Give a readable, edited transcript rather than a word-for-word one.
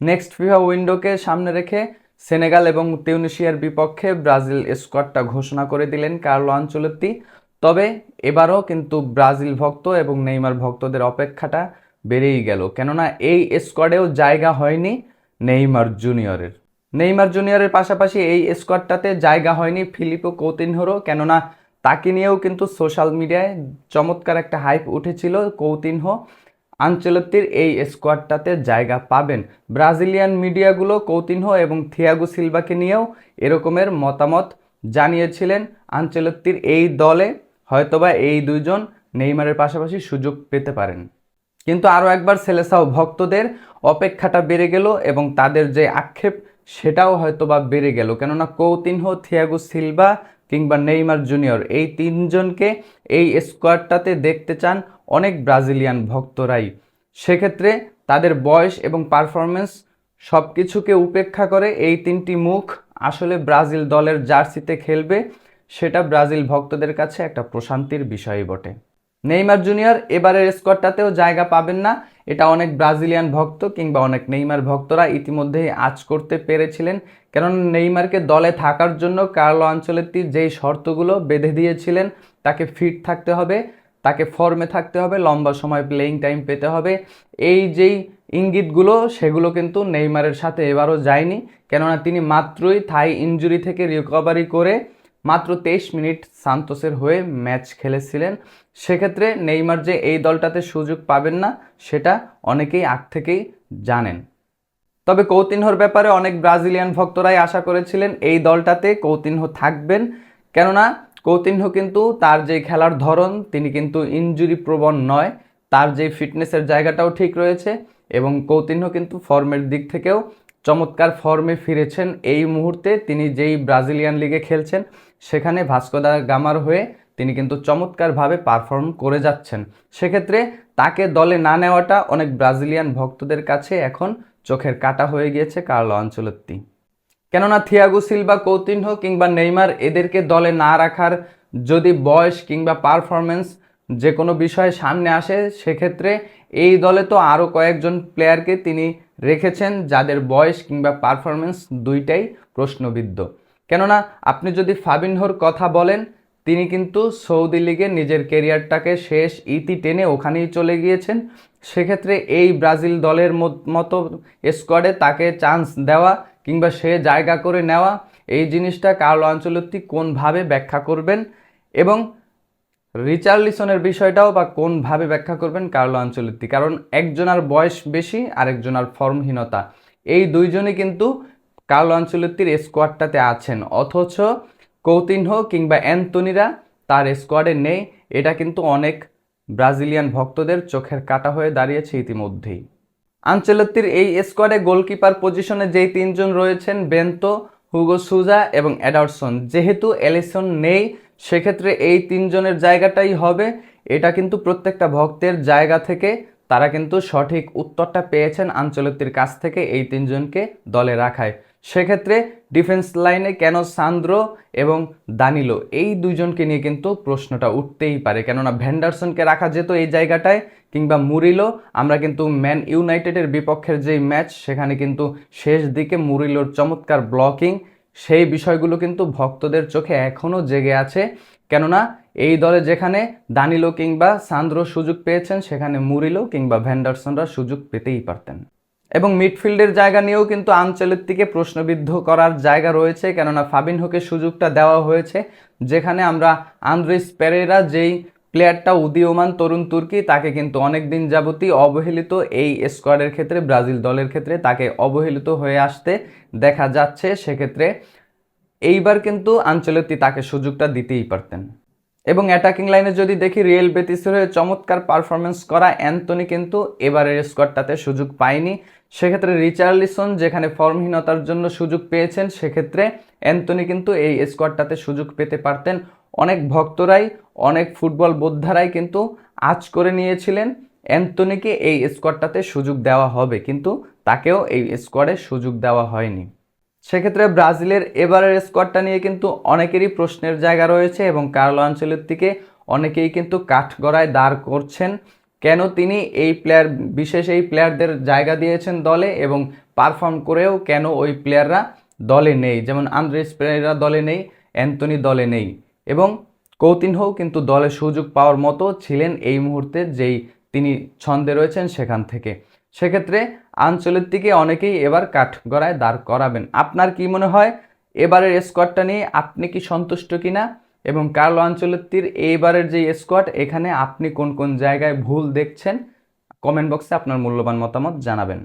Next FIFA উইন্ডোকে সামনে রেখে Senegal এবং তিউনিশিয়ার বিপক্ষে ব্রাজিল স্কোয়াডটা ঘোষণা করে দিলেন কার্লো আনচেলত্তি। তবে এবারও কিন্তু ব্রাজিল ভক্ত এবং নেইমার ভক্তদের অপেক্ষাটা বেড়েই গেল, কেননা এই স্কোয়াডেও জায়গা হয়নি নেইমার জুনিয়রের পাশাপাশি এই স্কোয়াডটাতে জায়গা হয়নি ফিলিপো কৌতিনহোরও, কেননা তাকে নিয়েও কিন্তু সোশ্যাল মিডিয়ায় চমৎকার একটা হাইপ উঠেছিল। কৌতিনহো আনচেলত্তির এই স্কোয়াডটাতে জায়গা পাবেন। ব্রাজিলিয়ান মিডিয়াগুলো কৌতিনহো এবং থিয়াগো সিলভাকে নিয়েও এরকমের মতামত জানিয়েছিলেন। আনচেলত্তির এই দলে হয়তোবা এই দুইজন নেইমারের পাশাপাশি সুযোগ পেতে পারেন। কিন্তু আরও একবার সেলেসাও ভক্তদের অপেক্ষাটা বেড়ে গেল এবং তাদের যে আক্ষেপ সেটাও হয়তোবা বেড়ে গেল, কেননা কৌতিনহো, থিয়াগো সিলভা কিংবা নেইমার জুনিয়র এই তিনজনকে এই স্কোয়াডটাতে দেখতে চান অনেক ব্রাজিলিয়ান ভক্তরাই। সেক্ষেত্রে তাদের বয়স এবং পারফরমেন্স সব কিছুকে উপেক্ষা করে এই তিনটি মুখ আসলে ব্রাজিল দলের জার্সিতে খেলবে, সেটা ব্রাজিল ভক্তদের কাছে একটা প্রশান্তির বিষয়ই বটে। নেইমার জুনিয়র এবারের স্কোয়াডটাতেও জায়গা পাবেন না, এটা অনেক ব্রাজিলিয়ান ভক্ত কিংবা অনেক নেইমার ভক্তরা ইতিমধ্যেই আঁচ করতে পেরেছিলেন। কেননা নেইমারকে দলে থাকার জন্য কার্লো আনচেলত্তি যেই শর্তগুলো বেঁধে দিয়েছিলেন, তাকে ফিট থাকতে হবে, তাকে ফর্মে থাকতে হবে, লম্বা সময় প্লেয়িং টাইম পেতে হবে, এই যেই ইঙ্গিতগুলো সেগুলো কিন্তু নেইমারের সাথে এবারও যায়নি। কেননা তিনি মাত্রই থাই ইনজুরি থেকে রিকভারি করে মাত্র 23 মিনিট সান্তোসের হয়ে ম্যাচ খেলেছিলেন। সেক্ষেত্রে নেইমার যে এই দলটাতে সুযোগ পাবেন না সেটা অনেকেই আগ থেকেই জানেন। তবে কৌতিনহোর ব্যাপারে অনেক ব্রাজিলিয়ান ভক্তরাই আশা করেছিলেন এই দলটাতে কৌতিনহো থাকবেন, কেননা কৌতিনহো কিন্তু তার যে খেলার ধরন তিনি কিন্তু ইনজুরি প্রবণ নয়, তার যে ফিটনেসের জায়গাটাও ঠিক রয়েছে এবং কৌতিনহো কিন্তু ফর্মের দিক থেকেও চমৎকার ফর্মে ফিরেছেন। এই মুহূর্তে তিনি যেই ব্রাজিলিয়ান লিগে খেলছেন সেখানে ভাস্কো দা গামার হয়ে তিনি কিন্তু চমৎকারভাবে পারফর্ম করে যাচ্ছেন। সেক্ষেত্রে তাকে দলে না নেওয়াটা অনেক ব্রাজিলিয়ান ভক্তদের কাছে এখন চোখের কাটা হয়ে গিয়েছে কার্লো আনচেলত্তি। কেননা থিয়াগো সিলভা, কৌতিনহো কিংবা নেইমার এদেরকে দলে না রাখার যদি বয়স কিংবা পারফরমেন্স যে কোনো বিষয়ে সামনে আসে, সেক্ষেত্রে এই দলে তো আরও কয়েকজন প্লেয়ারকে তিনি রেখেছেন যাদের বয়স কিংবা পারফরমেন্স দুইটাই প্রশ্নবিদ্ধ। কেননা আপনি যদি ফাবিনহোর কথা বলেন, তিনি কিন্তু সৌদি লিগে নিজের কেরিয়ারটাকে শেষ ইতি টেনে ওখানেই চলে গিয়েছেন। সেক্ষেত্রে এই ব্রাজিল দলের মতো স্কোয়াডে তাকে চান্স দেওয়া কিংবা সে জায়গা করে নেওয়া, এই জিনিসটা কার্লো আনচেলত্তি কোনভাবে ব্যাখ্যা করবেন এবং রিচার্লিসনের বিষয়টাও বা কোনভাবে ব্যাখ্যা করবেন কার্লো আনচেলত্তি, কারণ একজনের বয়স বেশি আরেকজনের ফর্মহীনতা, এই দুইজনই কিন্তু কার্লো আনচেলত্তির স্কোয়াডটাতে আছেন, অথচ কৌতিনহো কিংবা অ্যান্তোনিরা তার স্কোয়াডে নেই। এটা কিন্তু অনেক ব্রাজিলিয়ান ভক্তদের চোখের কাটা হয়ে দাঁড়িয়েছে ইতিমধ্যেই। আনচেলত্তির এই স্কোয়াডে গোলকিপার পজিশনে যেই তিনজন রয়েছেন, বেন্তো, হুগো সুজা এবং এডারসন, যেহেতু এলিসন নেই সেক্ষেত্রে এই তিনজনের জায়গাটাই হবে। এটা কিন্তু প্রত্যেকটা ভক্তের জায়গা থেকে তারা কিন্তু সঠিক উত্তরটা পেয়েছেন আনচেলত্তির কাছ থেকে এই তিনজনকে দলে রাখায়। সেক্ষেত্রে ডিফেন্স লাইনে কেন সান্দ্রো এবং দানিলো, এই দুইজনকে নিয়ে কিন্তু প্রশ্নটা উঠতেই পারে, কেননা ভেন্ডারসনকে রাখা যেত এই জায়গাটায় কিংবা মুরিলো। আমরা কিন্তু ম্যান ইউনাইটেডের বিপক্ষের যেই ম্যাচ সেখানে কিন্তু শেষ দিকে মুরিলোর চমৎকার ব্লকিং, সেই বিষয়গুলো কিন্তু ভক্তদের চোখে এখনও জেগে আছে। কেননা এই দলে যেখানে দানিলো কিংবা সান্দ্রো সুযোগ পেয়েছেন সেখানে মুরিলো কিংবা ভেন্ডারসনরা সুযোগ পেতেই পারতেন। এবং মিডফিল্ডের জায়গা নিয়েও কিন্তু আনচেলত্তিকে প্রশ্নবিদ্ধ করার জায়গা রয়েছে, কেননা ফাবিনহোকে সুযোগটা দেওয়া হয়েছে, যেখানে আমরা আন্দ্রেস পেরেরা যেই প্লেয়ারটা উদীয়মান তরুণ তুর্কি, তাকে কিন্তু অনেক দিন যাবতই অবহেলিত এই স্কোয়াডের ক্ষেত্রে, ব্রাজিল দলের ক্ষেত্রে তাকে অবহেলিত হয়ে আসতে দেখা যাচ্ছে। সেক্ষেত্রে এইবার কিন্তু আনচেলত্তি তাকে সুযোগটা দিতেই পারতেন। এবং অ্যাটাকিং লাইনে যদি দেখি, রিয়েল বেতিসের হয়ে চমৎকার পারফরমেন্স করা অ্যান্থনি কিন্তু এবারের স্কোয়াডটাতে সুযোগ পায়নি। সেক্ষেত্রে রিচার্লিসন যেখানে ফর্মহীনতার জন্য সুযোগ পেয়েছেন, সেক্ষেত্রে অ্যান্থনি কিন্তু এই স্কোয়াডটাতে সুযোগ পেতে পারতেন। অনেক ভক্তরাই, অনেক ফুটবল বোদ্ধারাই কিন্তু আজ করে নিয়েছিলেন অ্যান্থনিকে এই স্কোয়াডটাতে সুযোগ দেওয়া হবে, কিন্তু তাকেও এই স্কোয়াডে সুযোগ দেওয়া হয়নি। সেক্ষেত্রে ব্রাজিলের এবারের স্কোয়াডটা নিয়ে কিন্তু অনেকেরই প্রশ্নের জায়গা রয়েছে এবং কার্লো আনচেলত্তিকে অনেকেই কিন্তু কাঠগড়ায় দাঁড় করছেন। কেন তিনি এই বিশেষ এই প্লেয়ারদের জায়গা দিয়েছেন দলে এবং পারফর্ম করেও কেন ওই প্লেয়াররা দলে নেই, যেমন আন্দ্রেস পেরেরা দলে নেই, অ্যান্থনি দলে নেই এবং কৌতিনহো কিন্তু দলে সুযোগ পাওয়ার মতো ছিলেন এই মুহূর্তে যেই তিনি ছন্দে রয়েছেন সেখান থেকে। সেক্ষেত্রে আনচেলত্তিকে অনেকেই এবার কাঠগড়ায় দাঁড় করাবেন। আপনার কি মনে হয় এবারের স্কোয়াডটা নিয়ে আপনি কি সন্তুষ্ট কিনা, এবং কার্লো আনচেলত্তির এইবারের যে স্কোয়াড এখানে আপনি কোন কোন জায়গায় ভুল দেখছেন? কমেন্ট বক্সে আপনার মূল্যবান মতামত জানাবেন।